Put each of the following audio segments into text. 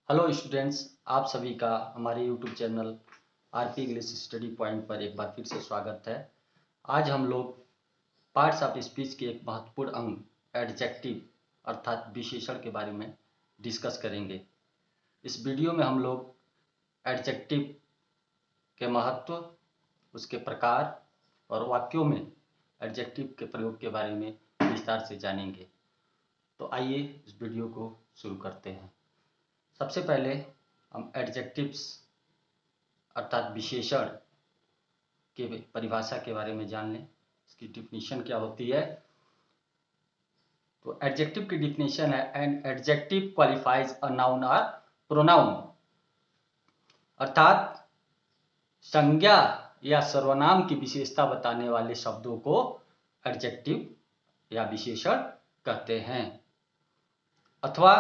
Hello students, आप सभी का हमारे YouTube channel RP English study point पर एक बार फिर से स्वागत है। आज हम लोग पार्ट्स ऑफ स्पीच के एक महत्वपूर्ण अंग एडजेक्टिव अर्थात विशेषण के बारे में डिस्कस करेंगे। इस वीडियो में हम लोग एडजेक्टिव के महत्व, उसके प्रकार और वाक्यों में एडजेक्टिव के प्रयोग के बारे में विस्तार से जानेंगे। तो आइए इस वीडियो को शुरू करते हैं। सबसे पहले हम एडजेक्टिव्स अर्थात विशेषण के परिभाषा के बारे में जान लें। इसकी डिफिनीशन क्या होती है। तो एडजेक्टिव की डिफिनीशन है an adjective qualifies a noun और प्रोनाउन, अर्थात संज्ञा या सर्वनाम की विशेषता बताने वाले शब्दों को एडजेक्टिव या विशेषण कहते हैं। अथवा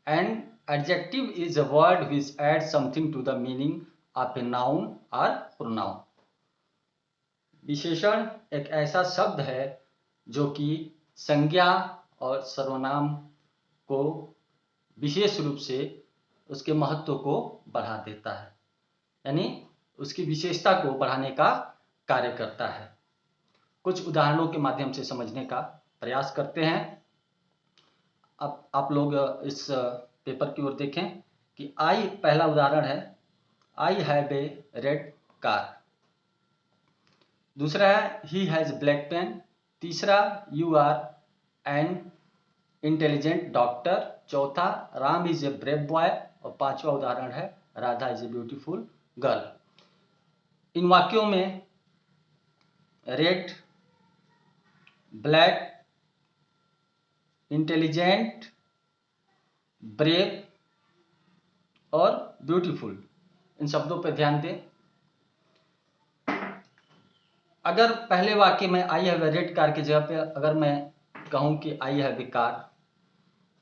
N adjective is a word which adds something to the meaning of a noun or pronoun। विशेषण एक ऐसा शब्द है जो कि संज्ञा और सर्वनाम को विशेष रूप से उसके महत्व को बढ़ा देता है, यानी उसकी विशेषता को बढ़ाने का कार्य करता है। कुछ उदाहरणों के माध्यम से समझने का प्रयास करते हैं। अब आप लोग इस पेपर की ओर देखें कि आई पहला उदाहरण है, I have a red car. दूसरा है ही हैज ब्लैक पेन। तीसरा you are an intelligent doctor. चौथा Ram is a brave boy. और पांचवा उदाहरण है Radha is a beautiful girl. इन वाक्यों में रेड, ब्लैक, इंटेलिजेंट, ब्रेव और ब्यूटीफुल, इन शब्दों पर ध्यान दें। अगर पहले वाक्य में I have a red car की जगह पे अगर मैं कहूं कि आई हैव ए कार,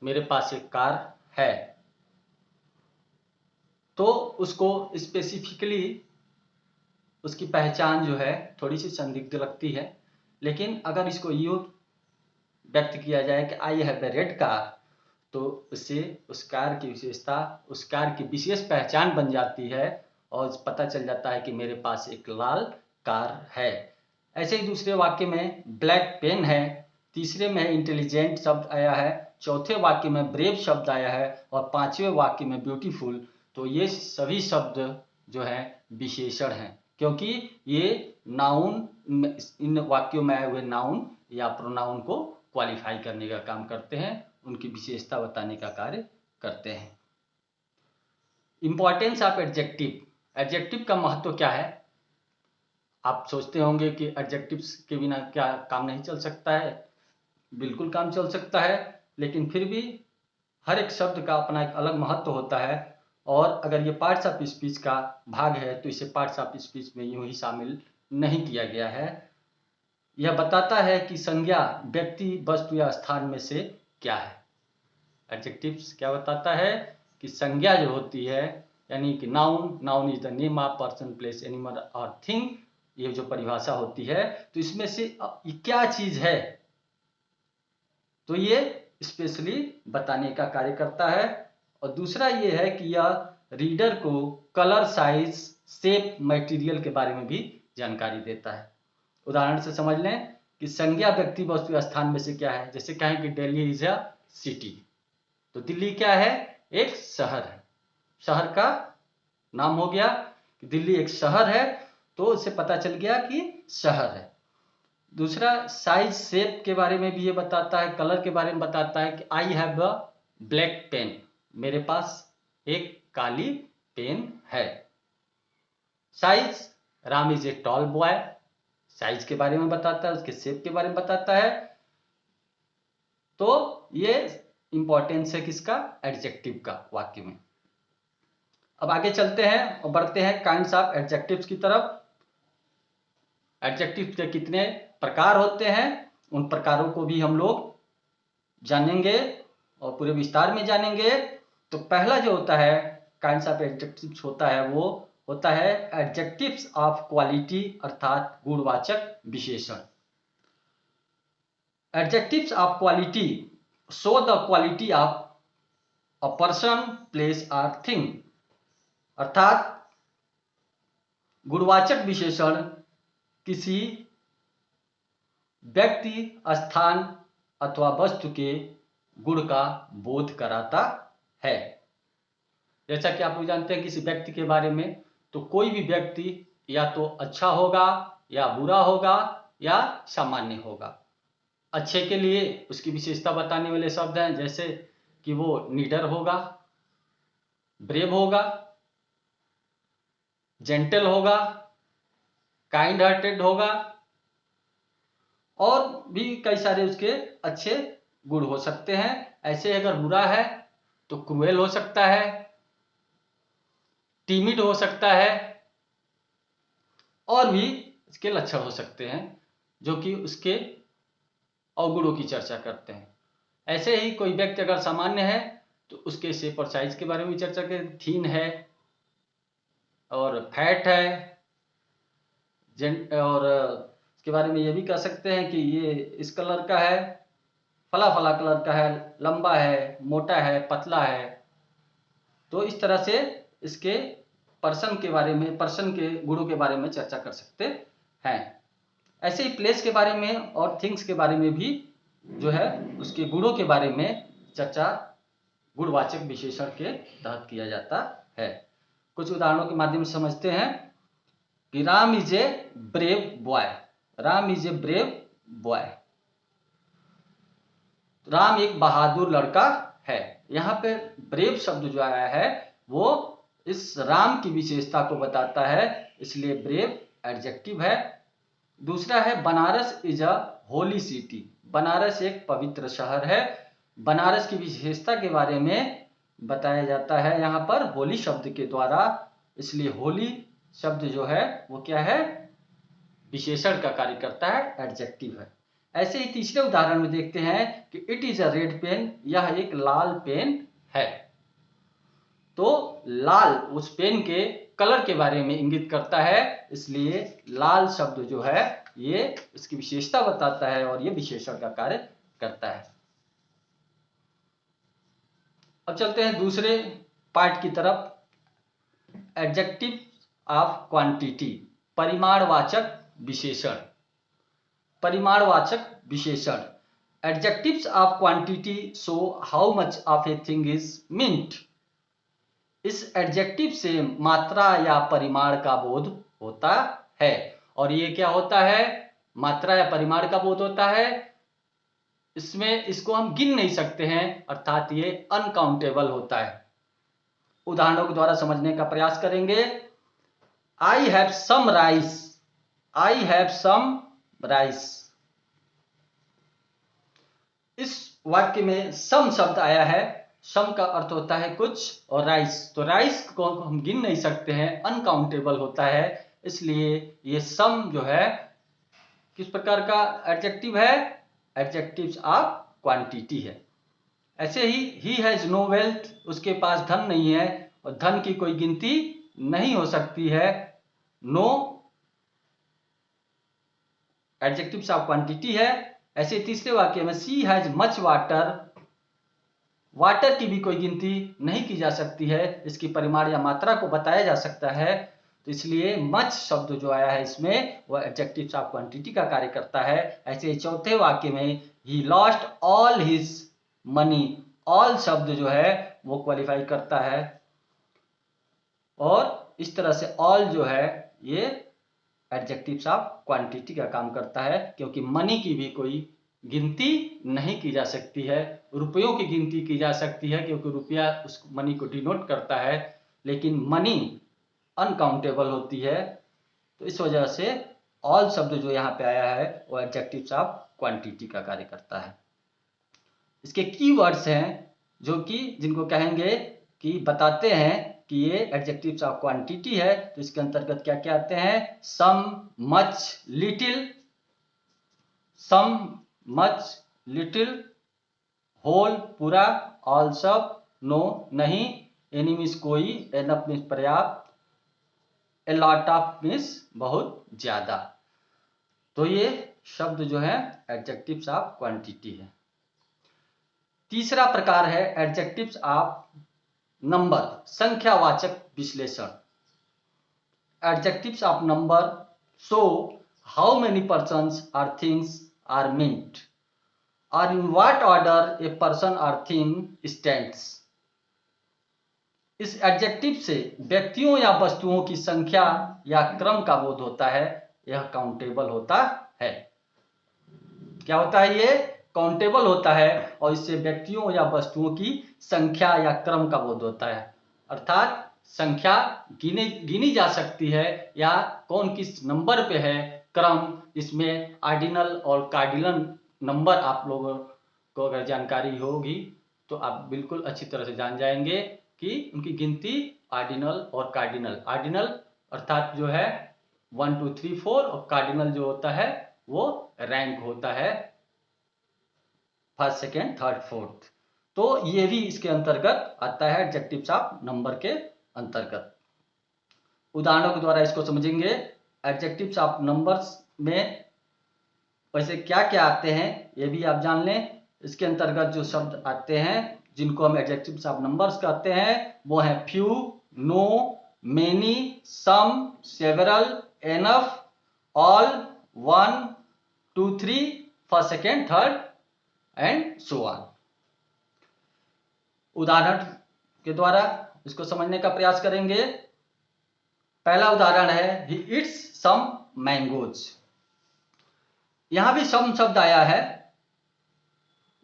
मेरे पास एक कार है, तो उसको स्पेसिफिकली उसकी पहचान जो है थोड़ी सी संदिग्ध लगती है। लेकिन अगर इसको यूं व्यक्त किया जाए कि I have a red car, तो उससे उस कार की विशेषता, उस कार की विशेष पहचान बन जाती है और पता चल जाता है कि मेरे पास एक लाल कार है। ऐसे ही दूसरे वाक्य में ब्लैक पेन है, तीसरे में इंटेलिजेंट शब्द आया है, चौथे वाक्य में ब्रेव शब्द आया है और पांचवें वाक्य में ब्यूटीफुल। तो ये सभी शब्द जो हैं विशेषण हैं, क्योंकि ये नाउन, इन वाक्यों में आए हुए नाउन या प्रोनाउन को क्वालिफाई करने का काम करते हैं, उनकी विशेषता बताने का कार्य करते हैं। Importance of adjective. एडजेक्टिव का महत्व क्या है। आप सोचते होंगे कि एडजेक्टिव्स के बिना क्या काम नहीं चल सकता है। बिल्कुल काम चल सकता है, लेकिन फिर भी हर एक शब्द का अपना एक अलग महत्व होता है। और अगर ये पार्ट्स ऑफ स्पीच का भाग है तो इसे पार्ट्स ऑफ स्पीच में यूं ही शामिल नहीं किया गया है। यह बताता है कि संज्ञा व्यक्ति, वस्तु या स्थान में से क्या है। एडजेक्टिव्स क्या बताता है कि संज्ञा जो होती है, यानी कि noun is the name of person, place, animal और थिंग, ये जो परिभाषा होती है, तो इसमें से क्या चीज है, तो ये स्पेशली बताने का कार्य करता है। और दूसरा ये है कि यह रीडर को कलर, साइज, शेप, मटेरियल के बारे में भी जानकारी देता है। उदाहरण से समझ लें कि संज्ञा व्यक्ति, वस्तु या स्थान में से क्या है। जैसे कहें कि दिल्ली इज अ सिटी, तो दिल्ली क्या है, एक शहर है। शहर का नाम हो गया कि दिल्ली एक शहर है, तो उससे पता चल गया कि शहर है। दूसरा साइज, शेप के बारे में भी ये बताता है, कलर के बारे में बताता है कि I have a black pen, मेरे पास एक काली पेन है। Size, Ram is a tall boy, size के बारे में बताता है, उसके शेप के बारे में बताता है। तो ये इंपॉर्टेंस है किसका, एडजेक्टिव का वाक्य में। अब आगे चलते हैं और बढ़ते हैं काइंड्स ऑफ एडजेक्टिव्स की तरफ। एडजेक्टिव के कितने प्रकार होते हैं, उन प्रकारों को भी हम लोग जानेंगे और पूरे विस्तार में जानेंगे। तो पहला जो होता है काइंड्स ऑफ एडजेक्टिव्स होता है, वो होता है एडजेक्टिव्स ऑफ क्वालिटी, अर्थात गुणवाचक विशेषण। Adjectives of quality show the quality of a person, place और थिंग। अर्थात गुणवाचक विशेषण किसी व्यक्ति, स्थान अथवा वस्तु के गुण का बोध कराता है। जैसा कि आप लोग जानते हैं किसी व्यक्ति के बारे में, तो कोई भी व्यक्ति या तो अच्छा होगा या बुरा होगा या सामान्य होगा। अच्छे के लिए उसकी विशेषता बताने वाले शब्द हैं, जैसे कि वो निडर होगा, ब्रेव होगा, जेंटल होगा, काइंड हार्टेड होगा, और भी कई सारे उसके अच्छे गुण हो सकते हैं। ऐसे अगर बुरा है तो क्रूएल हो सकता है, टीमिड हो सकता है, और भी इसके लक्षण हो सकते हैं जो कि उसके अवगुणों की चर्चा करते हैं। ऐसे ही कोई व्यक्ति अगर सामान्य है तो उसके शेप और साइज के बारे में चर्चा करें। थीन है और फैट है, और इसके बारे में ये भी कह सकते हैं कि ये इस कलर का है, फला फला कलर का है, लंबा है, मोटा है, पतला है। तो इस तरह से इसके पर्सन के गुणों के बारे में चर्चा कर सकते हैं। ऐसे ही प्लेस के बारे में और थिंग्स के बारे में भी जो है उसके गुणों के बारे में चर्चा गुणवाचक विशेषण के तहत किया जाता है। कुछ उदाहरणों के माध्यम से समझते हैं कि Ram is a brave boy. Ram is a brave boy, Ram एक बहादुर लड़का है। यहाँ पे ब्रेव शब्द जो आया है वो इस राम की विशेषता को बताता है, इसलिए ब्रेव एडजेक्टिव है। दूसरा है Banaras is a holy city. Banaras एक पवित्र शहर है। बनारस की विशेषता के बारे में बताया जाता है यहाँ पर होली शब्द के द्वारा, इसलिए होली शब्द जो है वो क्या है, विशेषण का कार्य करता है, एडजेक्टिव है। ऐसे ही तीसरे उदाहरण में देखते हैं कि it is a red pen. यह एक लाल पेन है। तो लाल उस पेन के कलर के बारे में इंगित करता है, इसलिए लाल शब्द जो है ये इसकी विशेषता बताता है और ये विशेषण का कार्य करता है। अब चलते हैं दूसरे पार्ट की तरफ, एडजेक्टिव ऑफ क्वांटिटी, परिमाणवाचक विशेषण। परिमाणवाचक विशेषण, adjectives of quantity show how much of a thing is meant. इस एडजेक्टिव से मात्रा या परिमाण का बोध होता है। और ये क्या होता है, मात्रा या परिमाण का बोध होता है। इसमें इसको हम गिन नहीं सकते हैं, अर्थात ये अनकाउंटेबल होता है। उदाहरणों के द्वारा समझने का प्रयास करेंगे। I have some rice. I have some rice. इस वाक्य में सम शब्द आया है। सम का अर्थ होता है कुछ, और राइस, तो राइस को हम गिन नहीं सकते हैं, अनकाउंटेबल होता है, इसलिए ये सम जो है किस प्रकार का एडजेक्टिव है, एडजेक्टिव्स ऑफ क्वांटिटी है। ऐसे ही हैज नो वेल्थ, उसके पास धन नहीं है, और धन की कोई गिनती नहीं हो सकती है। नो एडजेक्टिव्स ऑफ क्वांटिटी है। ऐसे तीसरे वाक्य में सी हैज मच वाटर। वाटर की भी कोई गिनती नहीं की जा सकती है, इसकी परिमाण या मात्रा को बताया जा सकता है, तो इसलिए मच शब्द जो आया है इसमें वह एडजेक्टिव्स ऑफ क्वांटिटी का कार्य करता है। ऐसे चौथे वाक्य में he lost all his money. All शब्द जो है वो क्वालिफाई करता है, और इस तरह से ऑल जो है ये एडजेक्टिव्स ऑफ क्वांटिटी का काम करता है, क्योंकि मनी की भी कोई गिनती नहीं की जा सकती है। रुपयों की गिनती की जा सकती है क्योंकि रुपया उस मनी को डिनोट करता है, लेकिन मनी अनकाउंटेबल होती है। तो इस वजह से ऑल शब्द जो यहाँ पे आया है वो एडजेक्टिव्स ऑफ क्वांटिटी का कार्य करता है। इसके कीवर्ड्स हैं जो कि जिनको कहेंगे कि बताते हैं कि ये एडजेक्टिव्स ऑफ क्वांटिटी है। तो इसके अंतर्गत क्या क्या आते हैं, सम, मच, लिटिल। सम, मच, लिटिल, होल पूरा, ऑल सब, नो नहीं, एनी मीन्स कोई, एनफ मीन्स पर्याप्त, ए लॉट ऑफ मीन्स बहुत ज्यादा। तो ये शब्द जो है एडजेक्टिव्स ऑफ क्वांटिटी है। तीसरा प्रकार है एडजेक्टिव्स ऑफ नंबर, संख्यावाचक विश्लेषण। Adjectives of number show how many persons और थिंग्स आर मीन्ट और in what order a person और थिंग स्टैंड्स। इस एडजेक्टिव से व्यक्तियों या वस्तुओं की संख्या या क्रम का बोध होता है। यह काउंटेबल होता है। क्या होता है? ये काउंटेबल होता है और इससे व्यक्तियों या वस्तुओं की संख्या या क्रम का बोध होता है। अर्थात संख्या गिनी जा सकती है या कौन किस नंबर पे है, क्रम। इसमें ऑर्डिनल और कार्डिनल नंबर आप लोगों को अगर जानकारी होगी तो आप बिल्कुल अच्छी तरह से जान जाएंगे कि उनकी गिनती ऑर्डिनल और कार्डिनल। ऑर्डिनल अर्थात जो है 1 2 3 4 और कार्डिनल जो होता है वो रैंक होता है, फर्स्ट सेकेंड थर्ड फोर्थ। तो ये भी इसके अंतर्गत आता है, एडजेक्टिव्स ऑफ नंबर के अंतर्गत। उदाहरणों के द्वारा इसको समझेंगे। एडजेक्टिव्स ऑफ नंबर्स में वैसे क्या क्या आते हैं ये भी आप जान लें। इसके अंतर्गत जो शब्द आते हैं जिनको हम एडजेक्टिव्स ऑफ नंबर्स कहते हैं वो है few, no, many, some, several, enough, all, 1 2 3, first second third and so on. उदाहरण के द्वारा इसको समझने का प्रयास करेंगे। पहला उदाहरण है ही इट्स सम मैंगोज। यहां भी सम शब्द आया है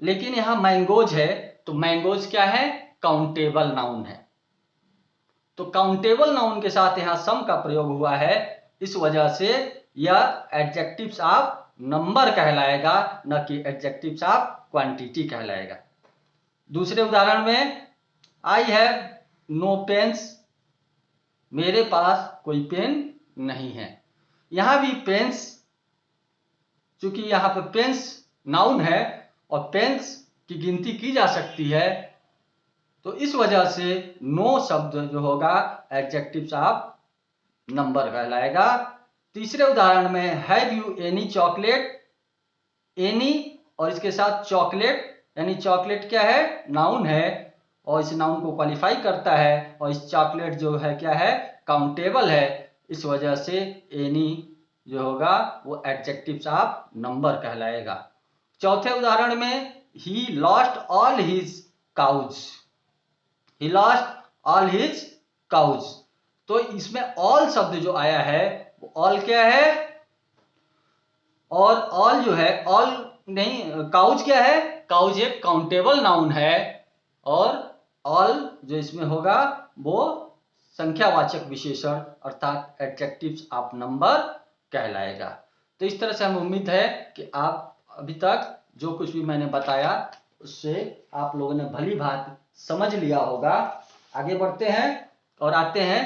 लेकिन यहां मैंगोज है, तो मैंगोज क्या है? काउंटेबल नाउन है। तो काउंटेबल नाउन के साथ यहां सम का प्रयोग हुआ है, इस वजह से यह एडजेक्टिव्स ऑफ नंबर कहलाएगा, न कि एडजेक्टिव्स ऑफ क्वांटिटी कहलाएगा। दूसरे उदाहरण में आई हैव नो पेन्स, मेरे पास कोई पेन नहीं है। यहां भी पेन्स, चूंकि यहां पर पेन्स नाउन है और पेन्स की गिनती की जा सकती है, तो इस वजह से नो शब्द जो होगा एडजेक्टिव्स ऑफ नंबर कहलाएगा। तीसरे उदाहरण में have you any chocolate, any और इसके साथ चॉकलेट, यानी चॉकलेट क्या है? नाउन है और इस नाउन को क्वालिफाई करता है और इस चॉकलेट जो है क्या है? काउंटेबल है। इस वजह से एनी जो होगा वो एडजेक्टिव्स ऑफ नंबर कहलाएगा। चौथे उदाहरण में he lost all his cows, he lost all his cows. तो इसमें ऑल शब्द जो आया है वो ऑल क्या है? और ऑल जो है, ऑल नहीं, काउज क्या है? काउज एक काउंटेबल नाउन है और ऑल जो इसमें होगा वो संख्यावाचक विशेषण अर्थात एडजेक्टिव्स ऑफ नंबर कहलाएगा। तो इस तरह से हमें उम्मीद है कि आप अभी तक जो कुछ भी मैंने बताया उससे आप लोगों ने भली भांति समझ लिया होगा। आगे बढ़ते हैं और आते हैं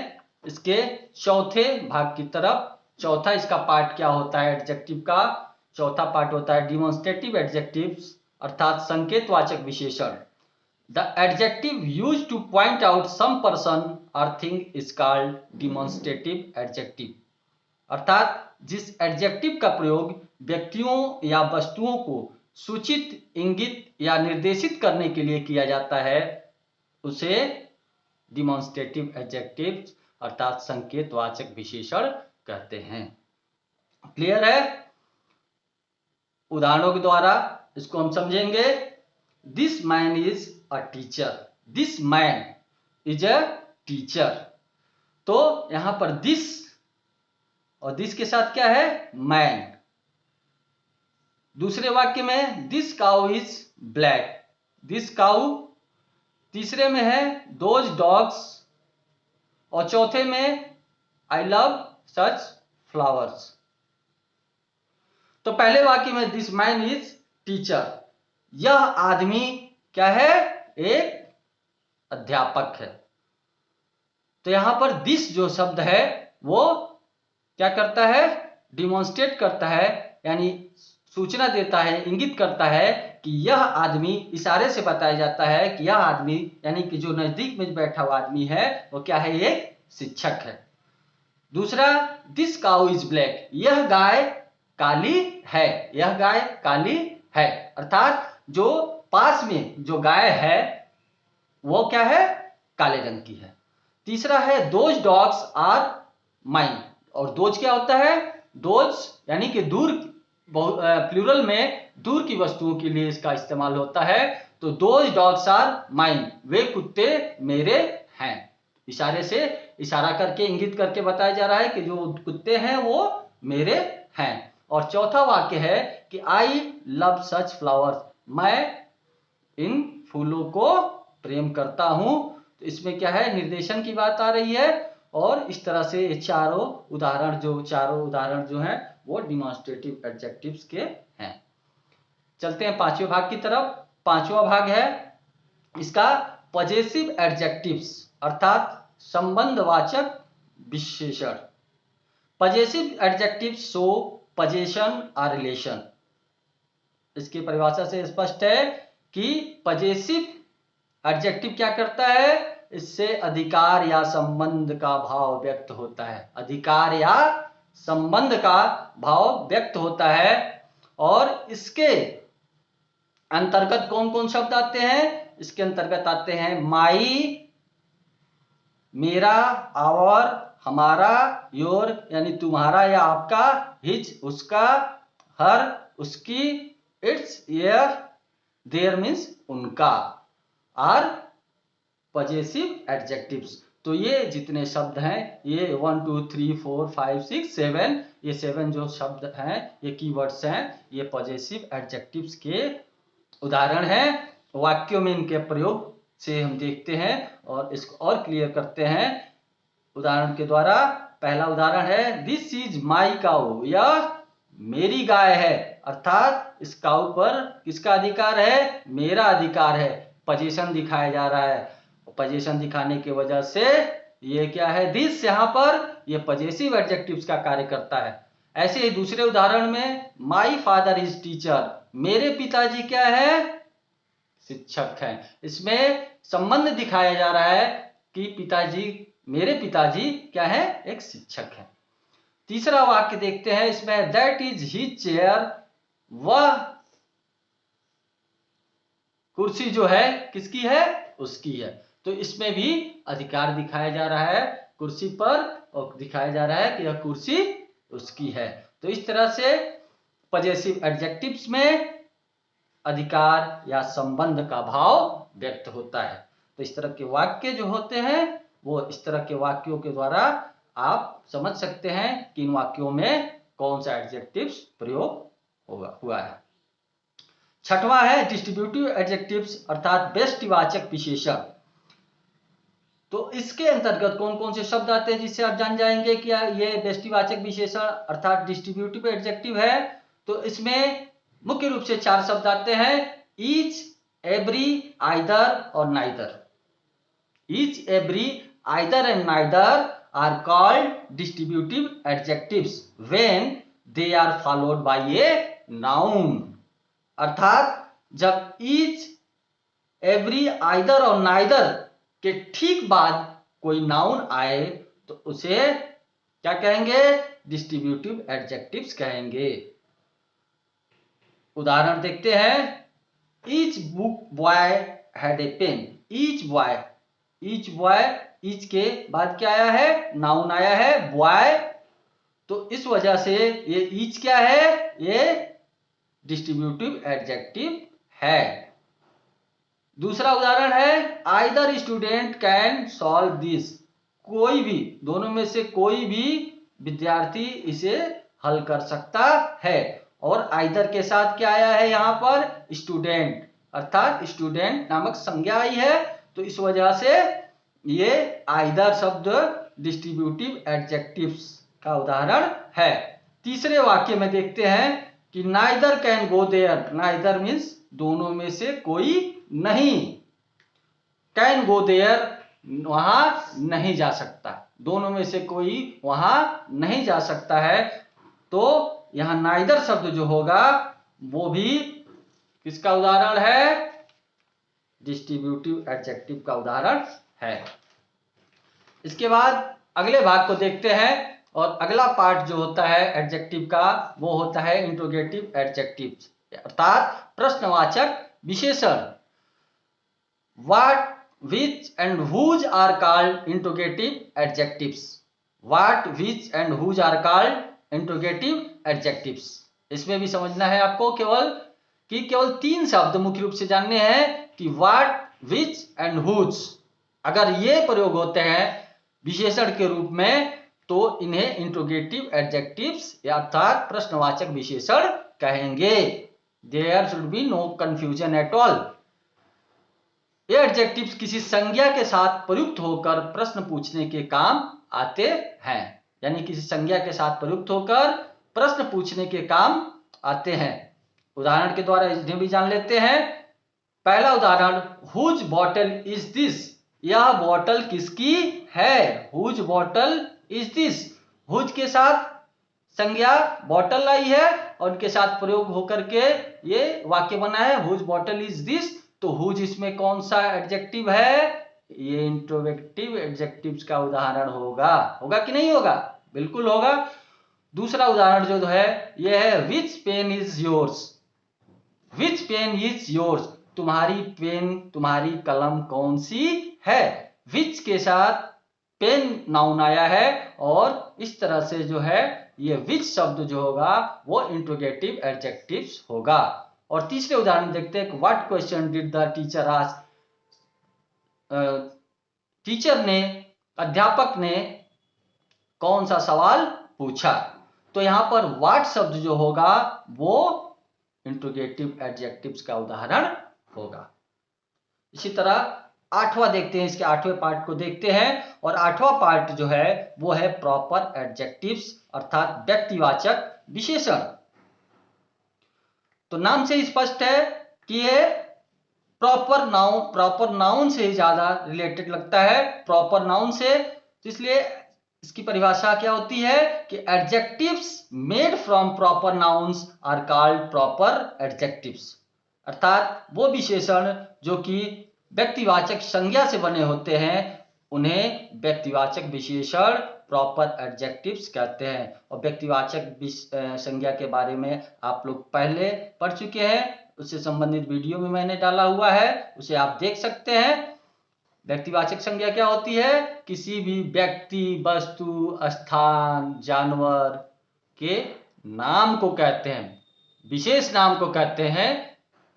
इसके चौथे भाग की तरफ। चौथा इसका पार्ट क्या होता है? एडजेक्टिव का चौथा पार्ट होता है डिमॉन्स्ट्रेटिव एडजेक्टिव्स अर्थात संकेतवाचक विशेषण। The adjective used to point out some person or thing is called demonstrative adjective। अर्थात जिस एडजेक्टिव का प्रयोग व्यक्तियों या वस्तुओं को सूचित, इंगित या निर्देशित करने के लिए किया जाता है उसे डिमॉन्स्ट्रेटिव एडजेक्टिव अर्थात संकेतवाचक विशेषण कहते हैं। क्लियर है? उदाहरणों के द्वारा इसको हम समझेंगे। This man is a teacher, this man is a teacher. तो यहां पर दिस और दिस के साथ क्या है? मैन। दूसरे वाक्य में this cow is black, this cow. तीसरे में है दोज डॉग्स और चौथे में आई लव सच फ्लावर्स। तो पहले वाक्य में दिस मैन इज टीचर, यह आदमी क्या है? एक अध्यापक है। तो यहां पर दिस जो शब्द है वो क्या करता है? डिमॉन्स्ट्रेट करता है, यानी सूचना देता है, इंगित करता है कि यह आदमी, इशारे से बताया जाता है कि यह आदमी यानी कि जो नजदीक में बैठा हुआ आदमी है वो क्या है? एक शिक्षक है। दूसरा दिस काउ इज ब्लैक, यह गाय काली है, यह गाय काली है। अर्थात जो पास में जो गाय है वो क्या है, काले रंग की है। तीसरा है दोज डॉग्स आर माइन, और दोज क्या होता है, दोज यानी कि दूर, प्लूरल में दूर की वस्तुओं के लिए इसका इस्तेमाल होता है। तो दोज डॉग्स आर माइन, वे कुत्ते मेरे हैं। इशारे से, इशारा करके इंगित करके बताया जा रहा है कि जो कुत्ते हैं वो मेरे हैं। और चौथा वाक्य है कि आई लव सच फ्लावर्स, मैं इन फूलों को प्रेम करता हूं। तो इसमें क्या है, निर्देशन की बात आ रही है। और इस तरह से चारों उदाहरण जो हैं वो डिमॉन्स्ट्रेटिव एडजेक्टिव्स के हैं। चलते हैं पांचवें भाग की तरफ। पांचवा भाग है इसका पजेसिव एडजेक्टिव्स, अर्थात संबंधवाचक विशेषण। पजेसिव एडजेक्टिव्स शो पजेशन और रिलेशन। इसकी परिभाषा से स्पष्ट है कि पजेसिव एडजेक्टिव क्या करता है, इससे अधिकार या संबंध का भाव व्यक्त होता है। अधिकार या संबंध का भाव व्यक्त होता है। और इसके अंतर्गत कौन कौन शब्द आते हैं, इसके अंतर्गत आते हैं माई, मेरा, आवर, हमारा, योर यानी तुम्हारा या आपका, हिज उसका, हर उसकी, इट्स येयर, देयर मीन्स उनका, आर पजेसिव एडजेक्टिव्स। तो ये जितने शब्द हैं, ये 1 2 3 4 5 6 7, ये 7 जो शब्द हैं, ये कीवर्ड्स हैं, ये पजेसिव एडजेक्टिव्स के उदाहरण हैं। वाक्यों में इनके प्रयोग से हम देखते हैं और इसको और क्लियर करते हैं उदाहरण के द्वारा। पहला उदाहरण है दिस इज माई काऊ, यह मेरी गाय है, अर्थात इस काऊ पर किसका अधिकार है, मेरा अधिकार है। पोजीशन दिखाया जा रहा है, पोजीशन दिखाने की वजह से ये क्या है, दिस यहाँ पर ये पजेसिव एडजेक्टिव्स का कार्य करता है। ऐसे ही दूसरे उदाहरण में माई फादर इज टीचर, मेरे पिताजी क्या है, शिक्षक है। इसमें संबंध दिखाया जा रहा है कि पिताजी, मेरे पिताजी क्या है, एक शिक्षक है। तीसरा वाक्य देखते हैं इसमें, दैट इज हिज चेयर, वह कुर्सी जो है किसकी है, उसकी है। तो इसमें भी अधिकार दिखाया जा रहा है कुर्सी पर, और दिखाया जा रहा है कि यह कुर्सी उसकी है। तो इस तरह से पजेसिव एडजेक्टिव्स में अधिकार या संबंध का भाव व्यक्त होता है। तो इस तरह के वाक्य जो होते हैं वो इस तरह के वाक्यों के द्वारा आप समझ सकते हैं कि इन वाक्यों में कौन सा एडजेक्टिव्स प्रयोग हुआ है। छठवां है डिस्ट्रीब्यूटिव एडजेक्टिव्स, अर्थात व्यष्टिवाचक विशेषण। तो इसके अंतर्गत कौन कौन से शब्द आते हैं जिससे आप जान जाएंगे कि ये व्यष्टिवाचक विशेषण अर्थात डिस्ट्रीब्यूटिव एडजेक्टिव है। तो इसमें मुख्य रूप से 4 शब्द आते हैं, ईच, एवरी, आइदर और neither. Each, every, either and neither are called distributive adjectives when they are followed by a noun. अर्थात जब ईच, एवरी, आइदर और नाइदर के ठीक बाद कोई नाउन आए तो उसे क्या कहेंगे, डिस्ट्रीब्यूटिव एडजेक्टिव्स कहेंगे। उदाहरण देखते हैं, each book boy had a pen. Each boy, each boy, each के बाद क्या आया है, नाउन आया है बॉय। तो इस वजह से ये ईच क्या है, ये डिस्ट्रीब्यूटिव एडजेक्टिव है। दूसरा उदाहरण है, either student can solve this. कोई भी, दोनों में से कोई भी विद्यार्थी इसे हल कर सकता है। और आइदर के साथ क्या आया है यहाँ पर, स्टूडेंट, अर्थात स्टूडेंट नामक संज्ञा आई है। तो इस वजह से ये आइदर शब्द डिस्ट्रीब्यूटिव एडजेक्टिव्स का उदाहरण है। तीसरे वाक्य में देखते हैं कि neither can go there. Neither means दोनों में से कोई नहीं, कैन गो देयर वहां नहीं जा सकता, दोनों में से कोई वहां नहीं जा सकता है। तो यहां नाइदर शब्द जो होगा वो भी किसका उदाहरण है, डिस्ट्रीब्यूटिव एडजेक्टिव का उदाहरण है। इसके बाद अगले भाग को देखते हैं और अगला पार्ट जो होता है एडजेक्टिव का वो होता है इंट्रोगेटिव एडजेक्टिव, अर्थात प्रश्नवाचक विशेषण what, which and whose are called interrogative adjectives. What, which and whose are called interrogative adjectives. इसमें भी समझना है आपको केवल 3 शब्द मुख्य रूप से जानने हैं कि what, which and whose अगर ये प्रयोग होते हैं विशेषण के रूप में तो इन्हें इंट्रोगेटिव एडजेक्टिव्स अर्थात प्रश्नवाचक विशेषण कहेंगे। There should be no confusion at all. ये एडजेक्टिव्स किसी संज्ञा के साथ प्रयुक्त होकर प्रश्न पूछने के काम आते हैं, यानी किसी संज्ञा के साथ प्रयुक्त होकर प्रश्न पूछने के काम आते हैं। उदाहरण के द्वारा इन्हें भी जान लेते हैं। पहला उदाहरण, हुज बॉटल इज दिस, यह बॉटल किसकी है। Whose bottle is this, whose के साथ संज्ञा बॉटल आई है और उनके साथ प्रयोग होकर के ये वाक्य बना है हुज बॉटल इज दिस। तो हुज इसमें कौन सा एडजेक्टिव है, ये इंट्रोगेटिव एडजेक्टिव्स का उदाहरण होगा कि नहीं होगा, बिल्कुल होगा। दूसरा उदाहरण जो है ये है which pen is yours, which pen is yours, तुम्हारी पेन तुम्हारी कलम कौन सी है। विच के साथ पेन नाउन आया है और इस तरह से जो है ये विच शब्द जो होगा वो इंट्रोगेटिव एडजेक्टिव्स होगा। और तीसरे उदाहरण देखते हैं, what question did the teacher ask, teacher ने अध्यापक ने कौन सा सवाल पूछा। तो यहां पर व्हाट शब्द जो होगा वो इंट्रोगेटिव एडजेक्टिव्स का उदाहरण होगा। इसी तरह 8वां देखते हैं, इसके 8वें पार्ट को देखते हैं और 8वां पार्ट जो है वो है प्रॉपर एडजेक्टिव्स अर्थात व्यक्तिवाचक विशेषण। तो नाम से स्पष्ट है कि ये प्रॉपर नाउन से ही ज्यादा रिलेटेड लगता है, प्रॉपर नाउन से। तो इसलिए इसकी परिभाषा क्या होती है कि adjectives made from proper nouns are called proper adjectives, अर्थात वो विशेषण जो कि व्यक्तिवाचक संज्ञा से बने होते हैं उन्हें व्यक्तिवाचक विशेषण प्रॉपर एडजेक्टिव्स कहते हैं। और व्यक्तिवाचक संज्ञा के बारे में आप लोग पहले पढ़ चुके हैं, उससे संबंधित वीडियो में मैंने डाला हुआ है, उसे आप देख सकते हैं। व्यक्तिवाचक संज्ञा क्या होती है, किसी भी व्यक्ति, वस्तु, स्थान, जानवर के नाम को कहते हैं, विशेष नाम को कहते हैं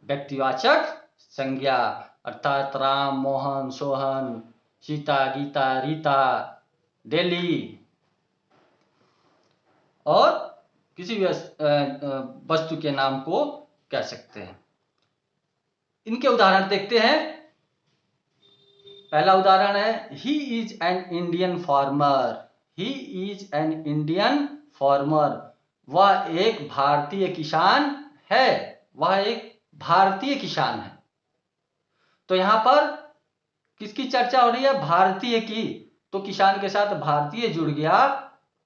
व्यक्तिवाचक संज्ञा। अर्थात राम, मोहन, सोहन, सीता, गीता, रीता, दिल्ली और किसी भी वस्तु के नाम को कह सकते हैं। इनके उदाहरण देखते हैं। पहला उदाहरण है he is an Indian farmer, he is an Indian farmer, वह एक भारतीय किसान है, वह एक भारतीय किसान है। तो यहां पर किसकी चर्चा हो रही है, भारतीय की, तो किसान के साथ भारतीय जुड़ गया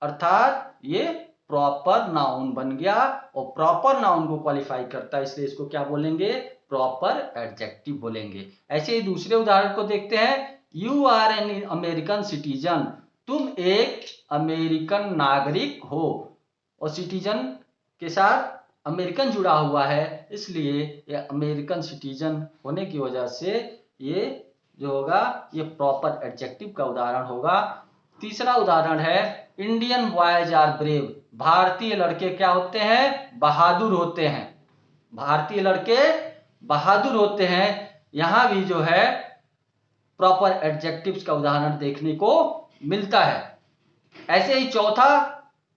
अर्थात ये प्रॉपर नाउन बन गया और प्रॉपर नाउन को क्वालिफाई करता है, इसलिए इसको क्या बोलेंगे, प्रॉपर एडजेक्टिव बोलेंगे। ऐसे ही दूसरे उदाहरण को देखते हैं, you are an American citizen, तुम एक अमेरिकन नागरिक हो, और सिटीजन के साथ अमेरिकन जुड़ा हुआ है, इसलिए ये अमेरिकन सिटीजन होने की वजह से ये जो होगा ये प्रॉपर एडजेक्टिव का उदाहरण होगा। तीसरा उदाहरण है इंडियन बॉयज आर ब्रेव, भारतीय लड़के क्या होते हैं, बहादुर होते हैं, भारतीय लड़के बहादुर होते हैं। यहां भी जो है प्रॉपर एडजेक्टिव्स का उदाहरण देखने को मिलता है। ऐसे ही चौथा,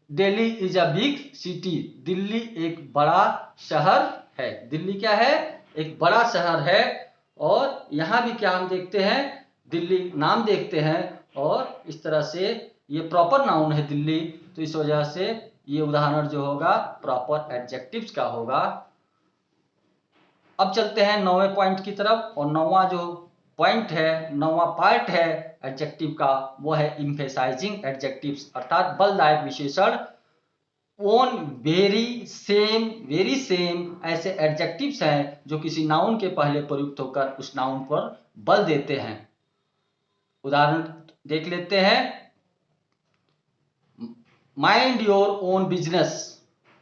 Delhi is a big city, Delhi एक बड़ा शहर है, दिल्ली क्या है, एक बड़ा शहर है। और यहां भी क्या हम देखते हैं, दिल्ली नाम देखते हैं और इस तरह से ये प्रॉपर नाउन है दिल्ली, तो इस वजह से ये उदाहरण जो होगा प्रॉपर एडजेक्टिव्स का होगा। अब चलते हैं 9वें पॉइंट की तरफ, और 9वां जो पॉइंट है, 9वां पार्ट है एडजेक्टिव का, वो है एम्फेसाइजिंग एडजेक्टिव्स अर्थात बलदायक विशेषण। ओन, वेरी सेम ऐसे एडजेक्टिव्स हैं जो किसी नाउन के पहले प्रयुक्त होकर उस नाउन पर बल देते हैं। उदाहरण देख लेते हैं, माइंड योर ओन बिजनेस,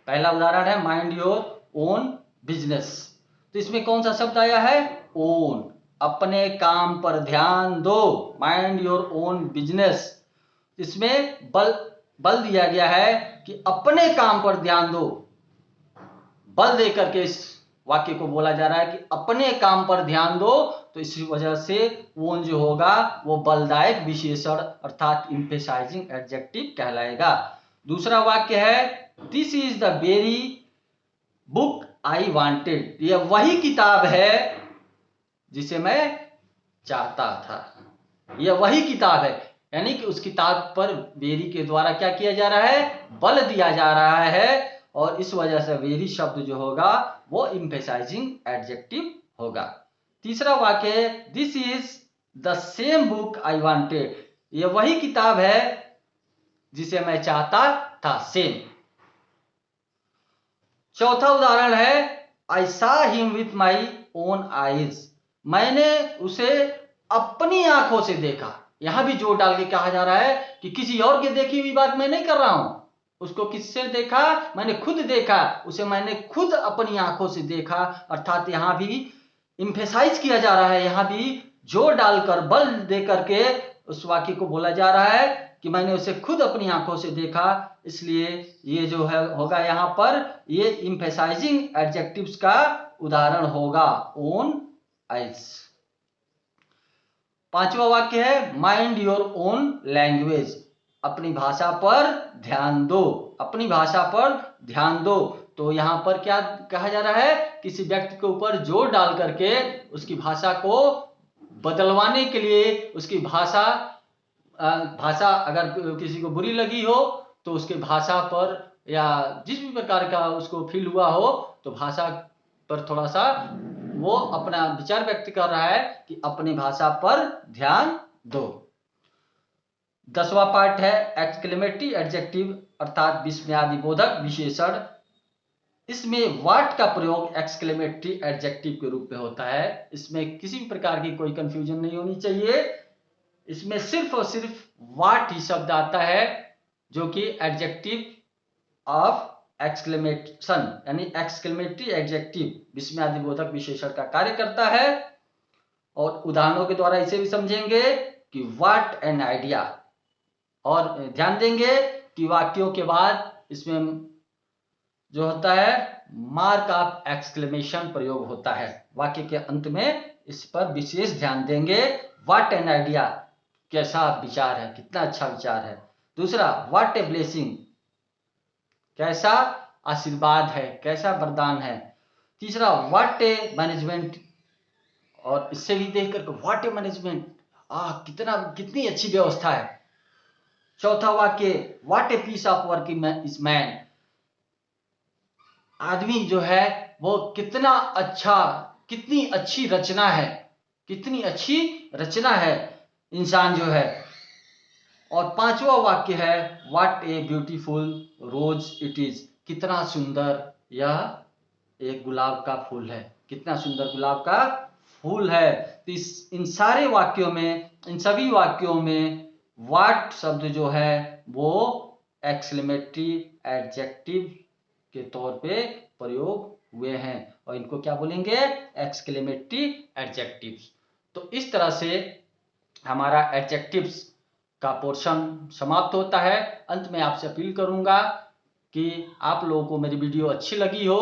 पहला उदाहरण है माइंड योर ओन बिजनेस, तो इसमें कौन सा शब्द आया है? ओन। अपने काम पर ध्यान दो, माइंड योर ओन बिजनेस। इसमें बल दिया गया है कि अपने काम पर ध्यान दो। बल दे करके इस वाक्य को बोला जा रहा है कि अपने काम पर ध्यान दो। तो इसी वजह से ओन जो होगा वो बलदायक विशेषण अर्थात एम्फेसाइजिंग एडजेक्टिव कहलाएगा। दूसरा वाक्य है this is the very book I wanted. यह वही किताब है जिसे मैं चाहता था। यह वही किताब है, यानी कि उस किताब पर वेरी के द्वारा क्या किया जा रहा है? बल दिया जा रहा है। और इस वजह से वेरी शब्द जो होगा वो एम्फेसाइजिंग एडजेक्टिव होगा। तीसरा वाक्य है this is the same book I wanted. यह वही किताब है जिसे मैं चाहता था। सेम। चौथा उदाहरण है I saw him with my own eyes. मैंने उसे अपनी आंखों से देखा। यहां भी जोर डाल के कहा जा रहा है कि किसी और की देखी हुई बात मैं नहीं कर रहा हूं। उसको किससे देखा? मैंने खुद देखा। उसे मैंने खुद अपनी आंखों से देखा। अर्थात यहां भी एम्फेसाइज किया जा रहा है, यहां भी जोर डालकर बल दे करके उस वाक्य को बोला जा रहा है कि मैंने उसे खुद अपनी आंखों से देखा। इसलिए ये जो है होगा यहां पर ये एम्फेसाइजिंग एडजेक्टिव्स का उदाहरण होगा, ओन आइज। पांचवा वाक्य है माइंड योर ओन लैंग्वेज। अपनी भाषा पर ध्यान दो। अपनी भाषा पर ध्यान दो। तो यहां पर क्या कहा जा रहा है? किसी व्यक्ति के ऊपर जोर डाल करके उसकी भाषा को बदलवाने के लिए उसकी भाषा अगर किसी को बुरी लगी हो तो उसके भाषा पर या जिस भी प्रकार का उसको फील हुआ हो तो भाषा पर थोड़ा सा वो अपना विचार व्यक्त कर रहा है कि अपनी भाषा पर ध्यान दो। 10वां पार्ट है एक्सक्लेमेटरी एडजेक्टिव अर्थात विस्मयादिबोधक विशेषण। इसमें वाट का प्रयोग एक्सक्लेमेटरी एडजेक्टिव के रूप में होता है। इसमें किसी भी प्रकार की कोई कंफ्यूजन नहीं होनी चाहिए। इसमें सिर्फ और सिर्फ वाट ही शब्द आता है जो कि एडजेक्टिव ऑफ एक्सक्लेमेशन यानी एक्सक्लेमेटरी एडजेक्टिव विस्मयादिबोधक विशेषण का कार्य करता है। और उदाहरणों के द्वारा इसे भी समझेंगे कि व्हाट एन आइडिया। और ध्यान देंगे कि वाक्यों के बाद इसमें जो होता है मार्क ऑफ एक्सक्लेमेशन प्रयोग होता है। वाक्य के अंत में इस पर विशेष ध्यान देंगे। व्हाट एन आइडिया, कैसा विचार है, कितना अच्छा विचार है। दूसरा व्हाट ए ब्लेसिंग, कैसा आशीर्वाद है, कैसा वरदान है। तीसरा व्हाट ए मैनेजमेंट, और इससे भी देख करके व्हाट ए मैनेजमेंट, कितनी अच्छी व्यवस्था है। चौथा वाक्य what a piece of work is man, आदमी जो है वो कितना अच्छा, कितनी अच्छी रचना है, कितनी अच्छी रचना है इंसान जो है। और पांचवा वाक्य है what a beautiful rose it is, कितना सुंदर यह एक गुलाब का फूल है, कितना सुंदर गुलाब का फूल है। तो इन सारे वाक्यों में, इन सभी वाक्यों में व्हाट शब्द जो है वो एक्सक्लेमेटरी एडजेक्टिव के तौर पे प्रयोग हुए हैं और इनको क्या बोलेंगे? Exclamatory adjectives. तो इस तरह से हमारा एडजेक्टिव्स का पोर्शन समाप्त होता है। अंत में आपसे अपील करूंगा कि आप लोगों को मेरी वीडियो अच्छी लगी हो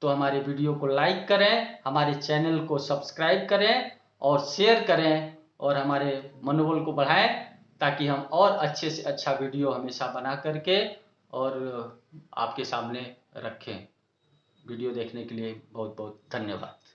तो हमारे वीडियो को लाइक करें, हमारे चैनल को सब्सक्राइब करें और शेयर करें और हमारे मनोबल को बढ़ाएं ताकि हम और अच्छे से अच्छा वीडियो हमेशा बना करके और आपके सामने रखें। वीडियो देखने के लिए बहुत बहुत धन्यवाद।